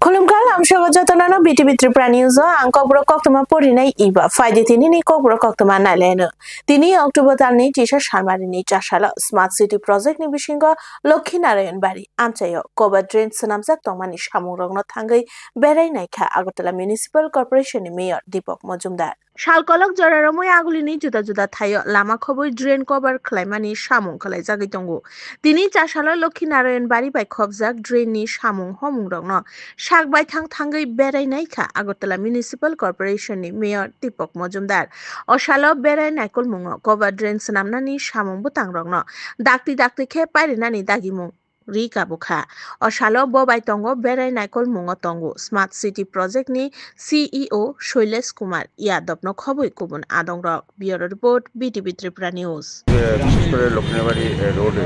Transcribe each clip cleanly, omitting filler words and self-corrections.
Kulumkal amshago jotonano BTV Tripura News ang kobrok koktoma porinai iba faide tinini kobrok koktoma naleno tini October talni tisha sharmarini chashala Smart City Project ni bishingo Lokhi Narayan Bari amchayo Koba Drain sanamjak tongmani samurogno thangai berai naikha Agartala Municipal Corporation ni Mayor Deepak Majumdar Shalkolok Jararomoi Agulini Juda Juda Thayo Lama Khoboi Drain Cover Klaimani Samung Kalaijagui tongo Tini chashala Lokhi Narayan Bari bai khobjak drain ni samung homungrokno Shakbai Thangai Berai Naika Agartala Municipal Corporation ni Mayor Deepak Majumdar Oshalo Berai Naikol Mungo Cover Drain Sanamnani Samung Butangrokno Dakti Khe Pairinani Dagimung Rika Bukha Oshalo Bobai Tongo Berai Naikol Mungo Tongo Smart City Project ni CEO Shailesh Kumar Yadov no Khoboi Kubun Adongrok Bureau Report BTV Tripura News বিশেষ করে লক্ষ্মীবাড়ি রোডে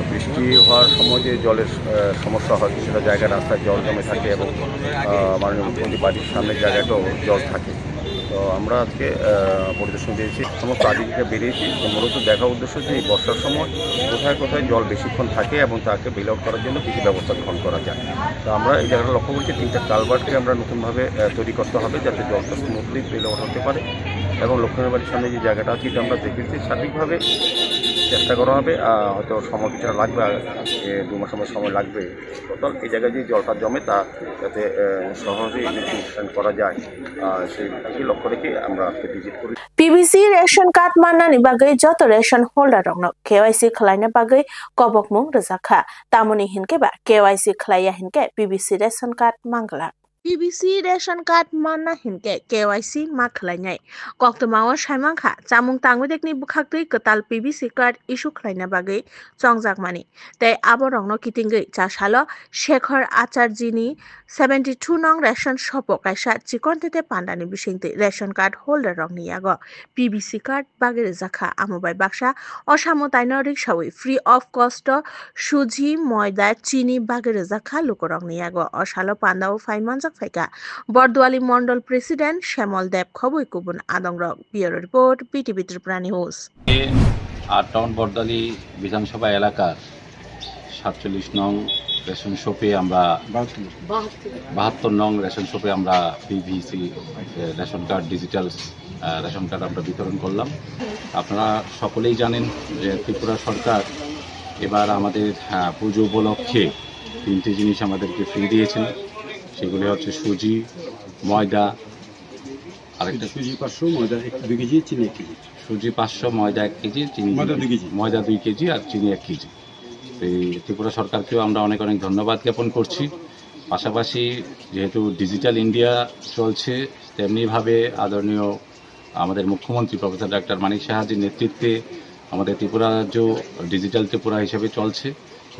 বৃষ্টি হওয়ার সময় যে জলের সমস্যা হয় সেটা জায়গা রাস্তায় জল জমে থাকে এবং মাননীয় মুখ্যমন্ত্রী বাড়ির সামনের জায়গাটাও জল থাকে তো আমরা আজকে পরিদর্শন দিয়েছি সমস্ত আধিকারিকরা বেরিয়েছি মূলত দেখার উদ্দেশ্য যে বর্ষার সময় কোথায় কোথায় জল বেশিক্ষণ থাকে এবং তাকে বেল আউট করার জন্য কিছু ব্যবস্থা গ্রহণ করা যায় তো আমরা এই জায়গাটা লক্ষ্য করছি 3টা কালভার্টকে আমরা নতুনভাবে তৈরি করতে হবে যাতে জলটা স্মুথলি বেল আউট হতে পারে এবং লক্ষ্মীবাড়ির সামনে যে জায়গাটা আছে এটা আমরা দেখেছি সার্বিকভাবে চেষ্টা করা হবে হয়তো সময় কিছুটা লাগবে 2 মাস সময় লাগবে টোটাল এই জায়গায় যে জলটা জমে তা যাতে সহজেই ইনস্টলেশন করা যায় সেই দিকে লক্ষ্য রেখে আমরা আজকে ভিজিট করি PBC রেশন কার্ড মাননানি বাগৈ যত রেশন হোল্ডার রংনো KYC খালাইনা বাগৈ কবকমুং রজাখা তামনি হিনকে বা KYC খালাইয়া হিনকে PBC রেশন কার্ড মাংগলা PBC রেশন কার্ড মাননা হিনকে KYC मा खलायनाय कक्तमाव साइमांखा चामुं तांगुदेखनि बुखाक्तै कताल PBC कार्ड इस्यु खलायना बागै चंगजाकमानि तै आबरंनो कितिंगै चासालो शेखर आचार्यनि 72 नং रेशन शप कायसा चिकनतेते पान्डानि बिसिंगतै रेशन कार्ड होल्डार रंनि यागो PBC कार्ड बागै जाखा आमुबाय बाक्सा असामो ताइनो रिक्सावै फ्री अफ कस्ट सुजी मयदा चिनी बागै जाखा लुकरंनि यागो असालो पान्डाव फाइमानजाक फाइका बरदुआली मंडल प्रेसिडेंट श्यामल देव खबई कुबुन आदंग्रक bureau report BTV Tripura news 8 town Bardowali বিধানসভা এলাকার 47 নং রেশন শপে আমরা 72 নং রেশন শপে আমরা PVC ration card digital ration card আমরা বিতরণ করলাম আপনারা সকলেই জানেন যে ত্রিপুরা সরকার এবার আমাদের পুজো উপলক্ষে 3টি জিনিস আমাদেরকে ফ্রি দিয়েছেন সেগুলি হচ্ছে সুজি ময়দা আরেকটা সুজি 500 ময়দা 2 কেজি চিনি 1 কেজি সুজি 500 ময়দা 1 কেজি চিনি ময়দা 2 কেজি আর চিনি 1 কেজি এই ত্রিপুরা সরকারকেও আমরা অনেক অনেক ধন্যবাদ জ্ঞাপন করছি পাশাপাশি যেহেতু ডিজিটাল ইন্ডিয়া চলছে তেমনিভাবে আদরণীয় আমাদের মুখ্যমন্ত্রী প্রফেসর ডক্টর মানিক সাহাজির নেতৃত্বে আমাদের ত্রিপুরা রাজ্য ডিজিটাল ত্রিপুরা হিসেবে চলছে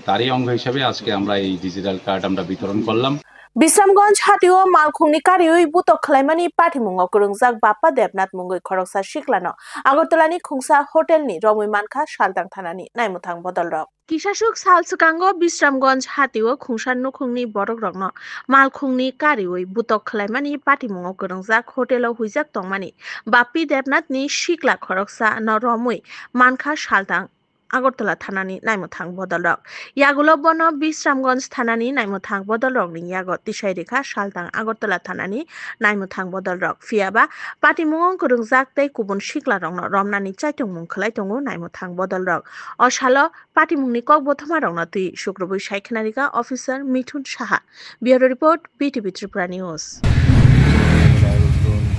তারই অঙ্গ হিসেবে আজকে আমরা এই ডিজিটাল কার্ড আমরা বিতরণ করলাম Bisramganj Hatio Malkhungni Karioi Butok Khlaimani Patimungo Kurungjak Bappa Devnath Mungoi Khoroksa Shiklano Agartalani Khungsa Hotel ni Romoi Manka Shaldang Thanani Naimuthang Bodolrok Kishashuk Salsukango Bisramganj Hatio Khungsan Nukhungni Borok Rokno Malkhungni Karioi Butok Khlaimani Patimungo Kurungjak Hotelo Huijak Tongmani Bappi Devnath ni Shikla Khoroksa no Romoi Manka Shaldang Agartala Thanani Naimuthang Bodolrok Yagulo Bono Bisramganj Thanani Naimuthang Bodolrok ni Yago Tishairikha Shaldang Agartala Thanani Naimuthang Bodolrok Fiaba Patimung Kurungjak tei Kubun Shikla Rokno Romnani Chaitumung Khlai tongo Naimuthang Bodolrok Oshalo Patimungni Kok Bothoma Rokno tui Shukroboi Saikhanarika Officer Mithun Saha Bureau Report BTV Tripura News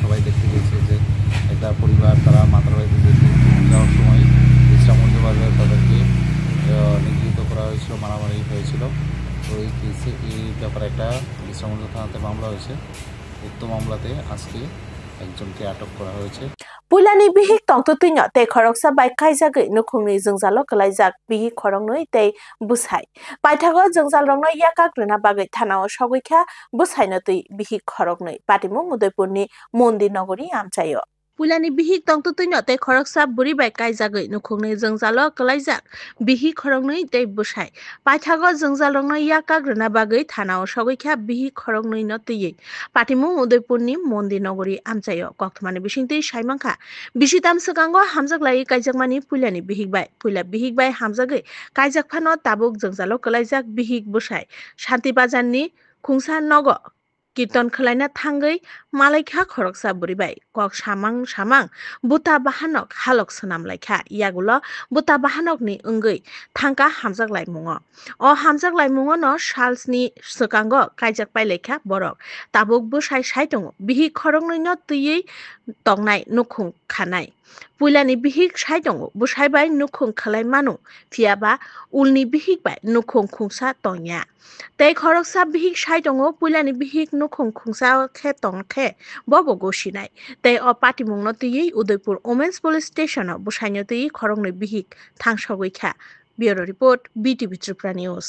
সবাই দেখতে পেয়েছে যে একটা পরিবার তারা মাতার বাড়িতে যাওয়ার সময় বিশ্রামন্দির বাজারে তাদেরকে নিগৃহীত করা হয়েছিল মারামারি হয়েছিল তো এই কেসে এই ব্যাপারে একটা বিশ্রামন্দির থানাতে মামলা হয়েছে উক্ত মামলাতে আজকে একজনকে আটক করা হয়েছে Pulani bihik tongtu tuinyo te khoroksa bai kaijagoi nukhungni jungjalo kalaijak bihik khorognoi te busai paithago jungjal rongno yakagruna bagai thanao sogoikha busaino tui bihik khorognoi patimung udaipurni mondir nogori amchayo Pulani bihik tong tu tuino te khorok sap buri bai kaijagoi nukhungni jongjalo kalaijak bihik khorokni te busai paithago jongjalrokno yakagrina bagoi thanao sogoikha bihik khorokni no tui patimung Udaipurni Mondir Nogori amchaio kokthumani bisingtui saimangkha bisitam sekango hamjaklai kaijakmani pulani bihik bai pula bihik bai hamjagoi kaijakphano tabuk jongjalo kalaijak bihik busai Shanti Bazarni khungsa nogo Kirtan khalaina thangai malaikha khoroksa buribai kok samang buta bahanok halok sonam laikha yagulo buta bahanok ni ungoi thangka hamjak laimungo o hamjak laimungo no salsni sekango kaijak pai lekha borok tabuk busai saitongo bihi khoroknoi no tui tongnai nukhung khanai Pulani bihik saitongo busai bai nukhung khalai manu phiaba ulni bihik bai nukhung khungsa tongya tei khoroksa bihik saitongo pulani bihik nukhung khungsa khe tongkhe bobo gosinai tei o patimungno tui Udaipur Women's Police Station o busaino tui khoroknoi bihik thangsogoi kha Bureau Report BTV Tripura News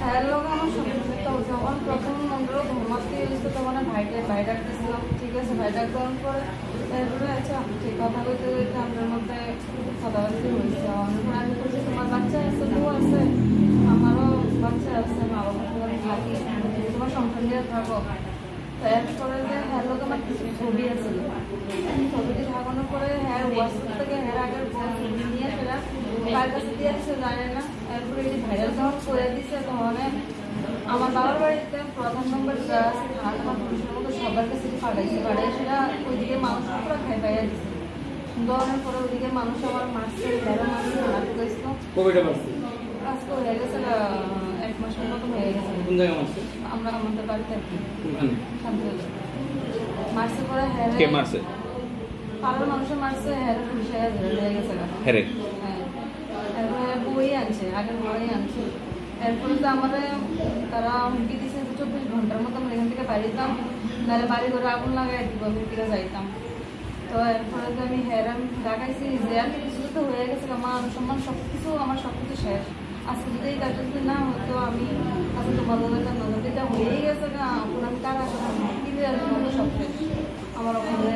hello আমার তো যখন প্রথম নম্বর ঘুমাতে এসে তখন ভাই ডাকতেছিলাম ঠিক আছে ভাই ডাক দেওয়ার পরে এরপরে আচ্ছা ঠিক কথা বলতে বলতে আমাদের মধ্যে কথাবার্তা হয়েছে অনেকক্ষণ আমি বলছি তোমার বাচ্চা আছে বউ আছে আমারও বাচ্চা আছে মা বাবার সঙ্গে থাকি তোমার সংসার নিয়ে থাকো তো এরপরে যে হ্যালো তোমার কিছু ছবি আছে ছবিটি থাকানোর পরে হ্যাঁ হোয়াটসঅ্যাপ থেকে হ্যাঁ আগের ছবি নিয়ে সেটা কার কাছে দিয়ে দিচ্ছে জানে না এরপরে এই ভাইরাল যখন করে দিচ্ছে তখন আমার বাবার বাড়িতে প্রধান নম্বর যারা আছে থানা পুলিশের মতো সবার কাছে পাঠাইছে সেটা ওইদিকে মানুষ পুরো খাই পাইয়া দিচ্ছে দেওয়ানোর পরে ওইদিকে মানুষ আমার মারছে তেরো মানুষ হারাতে গেছিল আজকে হয়ে গেছে 1 মাসের মতো হয়ে গেছে আমরা আমাদের বাড়িতে শান্তিবাজার মারছে পরে হ্যাঁ পাড়ার মানুষের মারছে হ্যাঁ পুলিশে হয়ে গেছে হ্যাঁ এরপরে বই আনছে আগের বই আনছে এরপরে তো আমাদের তারা হুমকি দিচ্ছে 24 ঘন্টার মতো আমরা এখান থেকে বাড়িতাম নাহলে বাড়ি ঘরে আগুন লাগাই দিব আমি থেকে যাইতাম তো এরপরে তো আমি হেরাম ডাকাইছি যে আর কিছু তো হয়ে গেছে আমার সম্মান সবকিছু আমার সবকিছু শেষ আজকে যদি এই কাজটা যদি না হতো আমি আজকে তোমার বাবাটা নজরটা হয়েই গেছে না এখন আমি কার আসলে কি সব শেষ আমার ওখানে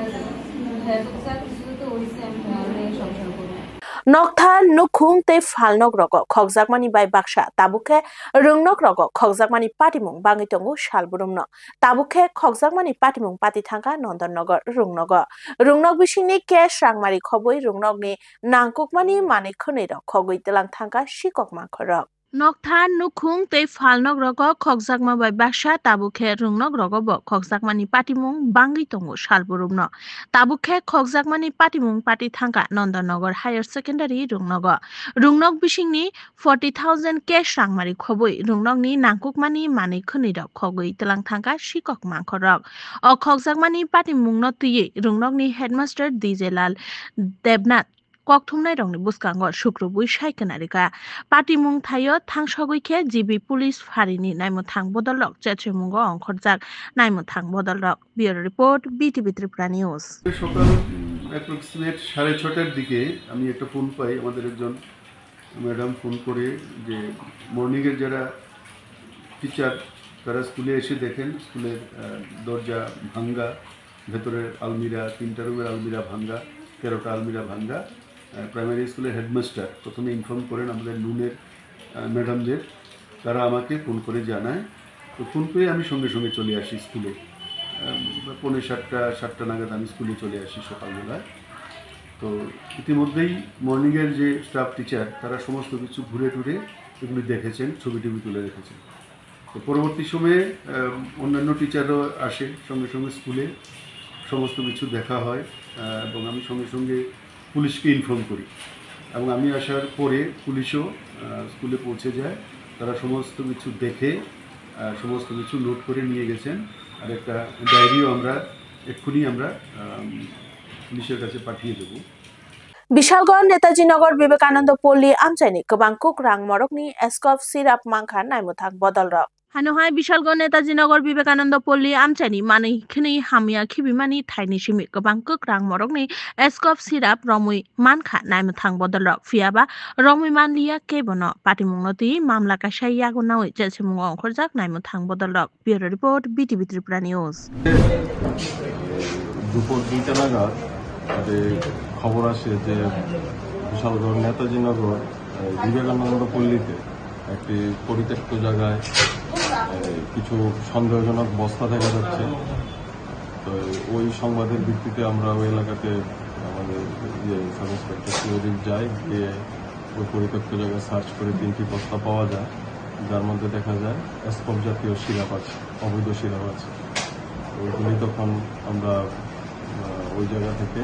হ্যাঁ কিছু তো হয়েছে আমি সংসার করি Nokta nukhung te falnok rogo khokjakmani bai baksa tabukhe rungnok rogo khokjakmani patimung bangi tongo salburumno tabukhe khokjakmani patimung pati thangka Nondannagar rungnok bisingni ke srangmari khoboi rungnokni nangkukmani manei khonei rok khogoi telang thangka sikok mankhorok Nokta nukhung te falnok rogo khokjakma bai baksa tabukhe rungnok rogo bo khokjakmani patimung bangi tongo salburumno tabukhe khokjakmani patimung pati thangka Nondannagar Higher Secondary rungnok bisingni 40,000 cash rangmari khoboi rungnokni nangkukmani manei khonei rok khogoi telang thangka sikok mankhorok o khokjakmani patimungno tui rungnokni headmaster DJ Lal Debnath kokthumnai rokni buskango sukrubui saikanarika patimung thayo thangsogoikhe GB Police Farini naimothang bodolrok chechemungo ongkhorjak naimothang bodolrok Bureau Report BTV Tripura News সকাল approximate 6:30টার দিকে আমি একটা phone পাই আমাদের একজন madam phone করে যে মর্নিংয়ের যারা teacher তারা স্কুলে এসে দেখেন স্কুলের দরজা ভাঙ্গা ভেতরের আলমিরা 3টা রুমের আলমিরা ভাঙ্গা 13টা আলমিরা ভাঙ্গা প্রাইমারি স্কুলের হেডমাস্টার প্রথমে ইনফর্ম করেন আমাদের নুনের ম্যাডামদের তারা আমাকে ফোন করে জানায় তো ফোন পেয়ে আমি সঙ্গে সঙ্গে চলে আসি স্কুলে 7:45 নাগাদ আমি স্কুলে চলে আসি সকালবেলায় তো ইতিমধ্যেই মর্নিংয়ের যে স্টাফ টিচার তারা সমস্ত কিছু ঘুরে টুরে এগুলি দেখেছেন ছবি টবি তুলে রেখেছেন তো পরবর্তী সময়ে অন্যান্য টিচাররাও আসে সঙ্গে সঙ্গে স্কুলে সমস্ত কিছু দেখা হয় এবং আমি সঙ্গে সঙ্গে পুলিশকে ইনফর্ম করি এবং আমি আসার পরে পুলিশও স্কুলে পৌঁছে যায় তারা সমস্ত কিছু দেখে সমস্ত কিছু নোট করে নিয়ে গেছেন আর একটা ডায়েরিও এক্ষুনি আমরা পুলিশের কাছে পাঠিয়ে দেব Bishalgarh Netaji Nagar Vivekananda Poli amchaini gobang kukrang morokni escop sirap mangkha naimothang bodolrok Hanohai Bishalgarh Netaji Nagar Vivekananda Poli amchaini manei khini hamia khibimani thaini simi gobang kukrang morokni escop sirap romui mankha naimothang bodolrok phiaba romui manliya kebono patimungno tui mamla kaisai yagunawi chechemungo ongkhorjak naimothang bodolrok Bureau Report BTV Tripura News দুপুর 2টা নাগাদ খবর আসে যে বিশালগড় নেতাজি নগর বিবেকানন্দ পল্লীতে একটি পরিত্যক্ত জায়গায় কিছু সন্দেহজনক বস্তা দেখা যাচ্ছে। তো ওই সংবাদের ভিত্তিতে আমরা ওই এলাকাতে আমাদের সাব ইন্সপেক্টর সিওডি যাই, গিয়ে ওই পরিত্যক্ত জায়গায় সার্চ করে 3টি বস্তা পাওয়া যায়, যার মধ্যে দেখা যায় এসকপ জাতীয় সিরাপ আছে, অবৈধ সিরাপ আছে। ওইগুলি তখন আমরা ওই জায়গা থেকে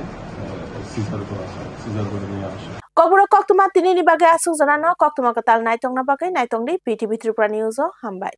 সিজার করে নিয়ে আসা। কবুরা কক্তমা তিনি বাগে আসুক জানানো কক্তমা কাতাল নাইতং না বাগে নাইতং দি পিটিভি ত্রিপুরা নিউজ হামবাই।